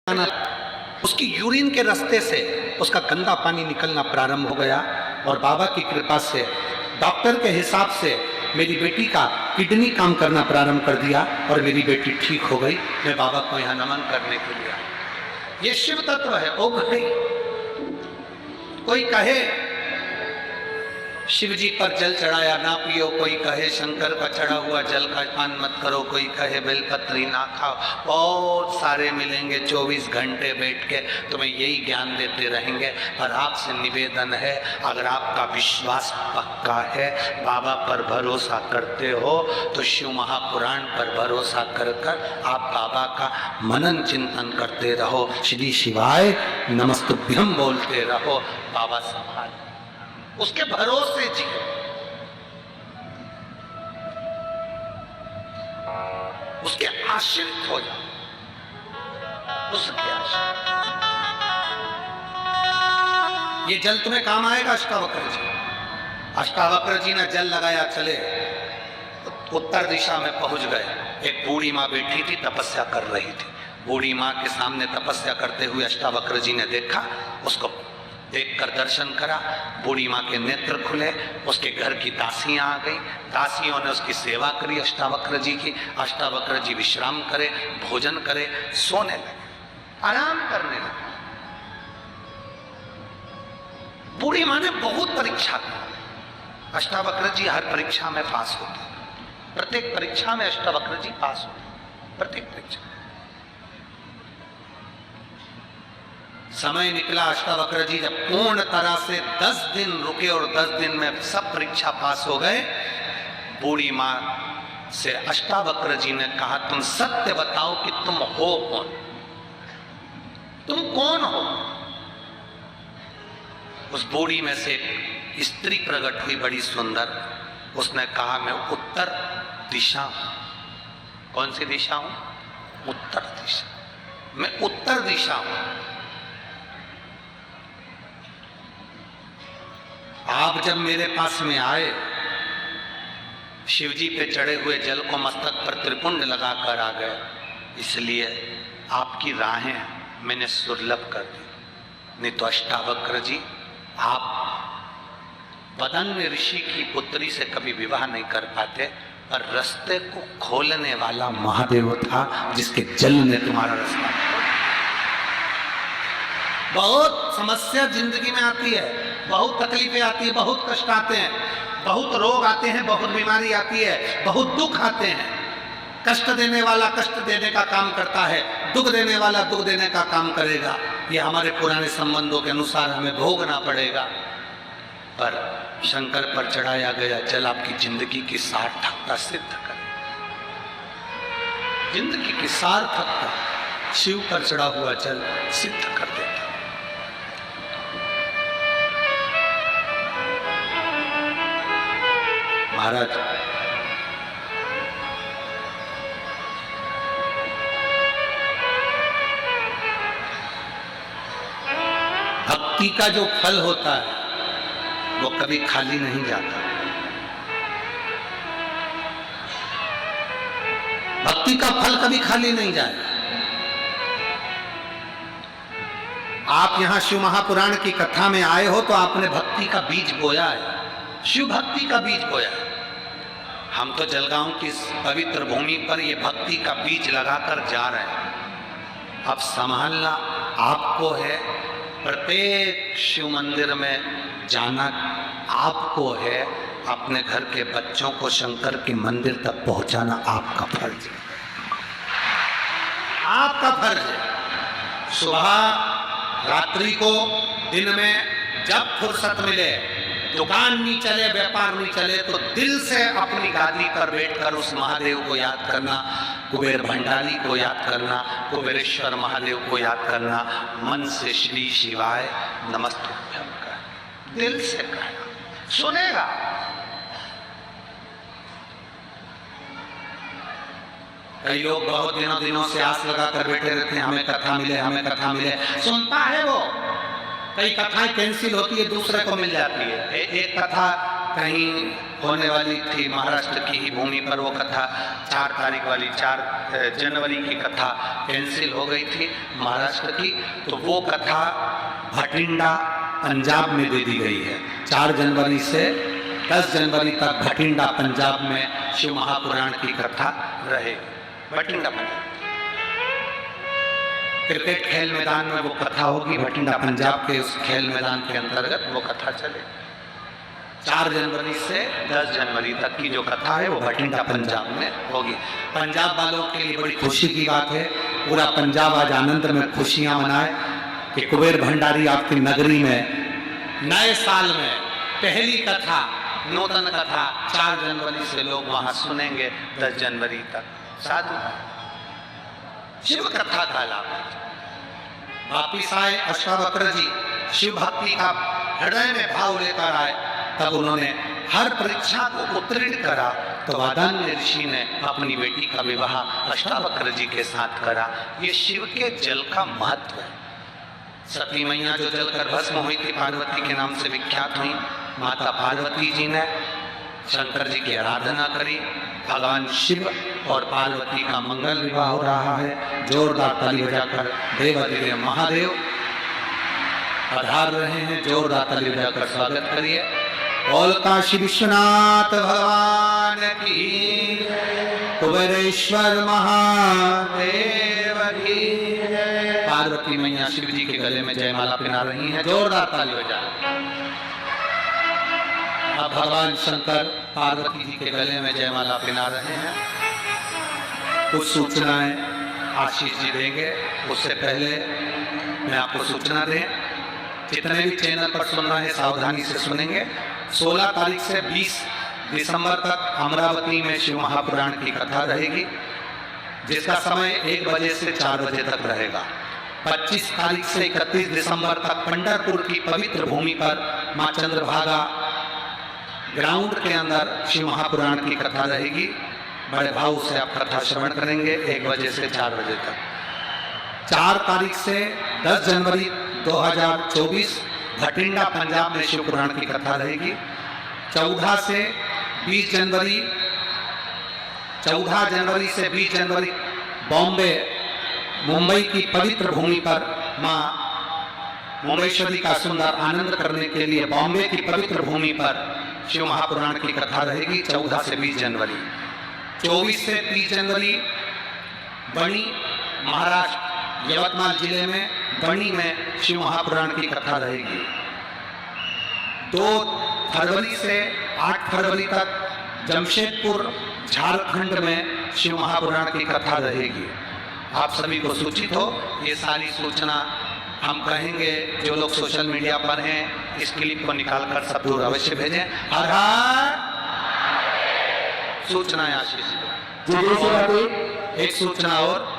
उसकी यूरिन के रास्ते से उसका गंदा पानी निकलना प्रारंभ हो गया और बाबा की कृपा से डॉक्टर के हिसाब से मेरी बेटी का किडनी काम करना प्रारंभ कर दिया और मेरी बेटी ठीक हो गई। मैं बाबा को यहाँ नमन करने के लिए आया। ये शिव तत्व है। ओ भाई, कोई कहे शिव जी पर जल चढ़ाया ना पियो, कोई कहे शंकर का चढ़ा हुआ जल का पान मत करो, कोई कहे बेलपत्री ना खाओ। बहुत सारे मिलेंगे 24 घंटे बैठ के तुम्हें यही ज्ञान देते रहेंगे। पर आपसे निवेदन है, अगर आपका विश्वास पक्का है, बाबा पर भरोसा करते हो, तो शिव महापुराण पर भरोसा कर कर आप बाबा का मनन चिंतन करते रहो। श्री शिवाय नमस्तुभ्यम बोलते रहो। बाबा संभाल, उसके भरोसे जियो। उसके आश्रित हो जाओ, उसके आश्रित। ये जल तुम्हें काम आएगा। अष्टावक्र जी ने जल लगाया, चले उत्तर दिशा में पहुंच गए। एक बूढ़ी माँ बैठी थी, तपस्या कर रही थी। बूढ़ी माँ के सामने तपस्या करते हुए अष्टावक्र जी ने देखा, उसको देखकर दर्शन करा। बूढ़ी माँ के नेत्र खुले, उसके घर की दासियां आ गई। दासियों ने उसकी सेवा करी अष्टावक्र जी की। अष्टावक्र जी विश्राम करे, भोजन करे, सोने लगे, आराम करने लगे। बूढ़ी माँ ने बहुत परीक्षा की। अष्टावक्र जी हर परीक्षा में पास होते, प्रत्येक परीक्षा में अष्टावक्र जी पास होते, प्रत्येक परीक्षा। समय निकला, अष्टावक्र जी जब पूर्ण तरह से 10 दिन रुके और 10 दिन में सब परीक्षा पास हो गए, बूढ़ी मां से अष्टावक्र जी ने कहा, तुम सत्य बताओ कि तुम हो कौन, तुम कौन हो। उस बूढ़ी में से एक स्त्री प्रकट हुई, बड़ी सुंदर। उसने कहा, मैं उत्तर दिशा हूं। कौन सी दिशा हूं? उत्तर दिशा। मैं उत्तर दिशा हूं। आप जब मेरे पास में आए, शिवजी पे चढ़े हुए जल को मस्तक पर त्रिपुंड लगाकर आ गए, इसलिए आपकी राहें मैंने सुलभ कर दी। नहीं तो अष्टावक्र जी, आप बदंग ऋषि की पुत्री से कभी विवाह नहीं कर पाते, पर रास्ते को खोलने वाला महादेव था, जिसके जल ने तुम्हारा रास्ता। बहुत समस्या जिंदगी में आती है, बहुत तकलीफें आती है, बहुत कष्ट आते हैं, बहुत रोग आते हैं, बहुत बीमारी आती है, बहुत दुख आते हैं। कष्ट देने वाला कष्ट देने का काम करता है, दुख देने वाला दुख देने का काम करेगा। ये हमारे पुराने संबंधों के अनुसार हमें भोगना पड़ेगा। पर शंकर पर चढ़ाया गया जल आपकी जिंदगी की सार्थकता सिद्ध करे। जिंदगी की सार्थकता शिव पर चढ़ा हुआ जल सिद्ध कर देता। महाराज, भक्ति का जो फल होता है वो कभी खाली नहीं जाता। भक्ति का फल कभी खाली नहीं जाएगा। आप यहां शिव महापुराण की कथा में आए हो तो आपने भक्ति का बीज बोया है, शिव भक्ति का बीज बोया है। हम तो जलगांव की पवित्र भूमि पर ये भक्ति का बीज लगाकर जा रहे हैं। अब संभालना आपको है। प्रत्येक शिव मंदिर में जाना आपको है। अपने घर के बच्चों को शंकर के मंदिर तक पहुंचाना आपका फर्ज है, आपका फर्ज है। सुबह, रात्रि को, दिन में जब फुर्सत मिले, दुकान नहीं चले, व्यापार नहीं चले, तो दिल से अपनी गादी पर बैठकर उस महादेव को याद करना, कुबेर भंडारी को याद करना, कुबेरेश्वर महादेव को याद करना। मन से श्री शिवाय नमस्तुभ्यम का दिल से कहना, सुनेगा। कई लोग बहुत दिनों से आस लगाकर बैठे रहते हैं, हमें कथा मिले, हमें कथा मिले। सुनता है वो, कई कथाएं कैंसिल होती है, दूसरे को मिल जाती है। एक कथा कहीं होने वाली थी महाराष्ट्र की ही भूमि पर वो कथा, 4 तारीख वाली 4 जनवरी की कथा कैंसिल हो गई थी महाराष्ट्र की, तो वो कथा भटिंडा पंजाब में दे दी गई है। 4 जनवरी से 10 जनवरी तक भटिंडा पंजाब में शिव महापुराण की कथा रहे। भटिंडा पंजाब क्रिकेट खेल मैदान में वो कथा होगी, भटिंडा पंजाब के उस खेल मैदान के अंतर्गत वो कथा चले। 4 जनवरी से 10 जनवरी तक की जो कथा है वो भटिंडा पंजाब में होगी। पंजाब वालों के लिए बड़ी खुशी की बात है, पूरा पंजाब आज आनंद में खुशियां मनाए कि कुबेर भंडारी आपकी नगरी में नए साल में पहली कथा, नूतन कथा 4 जनवरी से लोग वहां सुनेंगे 10 जनवरी तक। साधु शिव कथा का लाभ। वापिस आए अष्टावक्र जी, शिव भक्ति का हृदय में भाव लेकर आए, तब उन्होंने हर परीक्षा को उत्तीर्ण करा, तो वादान्य ऋषि ने अपनी बेटी का विवाह अष्टावक्र जी के साथ करा। ये शिव के जल का महत्व है। सती मैया जो जलकर भस्म हुई थी, पार्वती के नाम से विख्यात हुई, माता पार्वती जी ने शंकर जी की आराधना करी, भगवान शिव और पार्वती का मंगल विवाह हो रहा है। जोरदार ताली बजाकर देवाधिदेव महादेव पधार रहे हैं, जोरदार ताली बजाकर स्वागत करिए। बोल काशी विश्वनाथ भगवान की, कुबेरेश्वर महादेव की। पार्वती मैया शिव जी के गले में जयमाला पहना रही हैं, जोरदार ताली बजा। अब भगवान शंकर पार्वती जी के गले में जयमाला पहना रहे हैं। कुछ सूचनाएं आशीष जी देंगे, उससे पहले मैं आपको सूचना दें, जितने भी चैनल पर सुन रहे हैं सावधानी से सुनेंगे। 16 तारीख से 20 दिसंबर तक अमरावती में शिव महापुराण की कथा रहेगी, जिसका समय 1 बजे से 4 बजे तक रहेगा। 25 तारीख से 31 दिसंबर तक पंढरपुर की पवित्र भूमि पर मां चंद्रभागा ग्राउंड के अंदर शिव महापुराण की कथा रहेगी। बड़े भाव से आप कथा श्रवण करेंगे 1 बजे से 4 बजे तक। 4 तारीख से 10 जनवरी 2024 भटिंडा पंजाब में शिव पुराण की कथा रहेगी। 14 से 20 जनवरी 20 बॉम्बे मुंबई की पवित्र भूमि पर मां मुंबईश्वरी का सुंदर आनंद करने के लिए बॉम्बे की पवित्र भूमि पर शिव महापुराण की कथा रहेगी 14 से 20 जनवरी। 24 से 30 जनवरी बनी महाराष्ट्र यवतमाल जिले में बनी में शिव महापुराण की कथा रहेगी। 2 फरवरी से 8 फरवरी तक जमशेदपुर झारखंड में शिव महापुराण की कथा रहेगी। आप सभी को सूचित हो, ये सारी सूचना हम कहेंगे, जो लोग सोशल मीडिया पर हैं इस क्लिप को निकालकर सब दूर अवश्य भेजें। हर हर सूचना आशीष। एक सूचना और,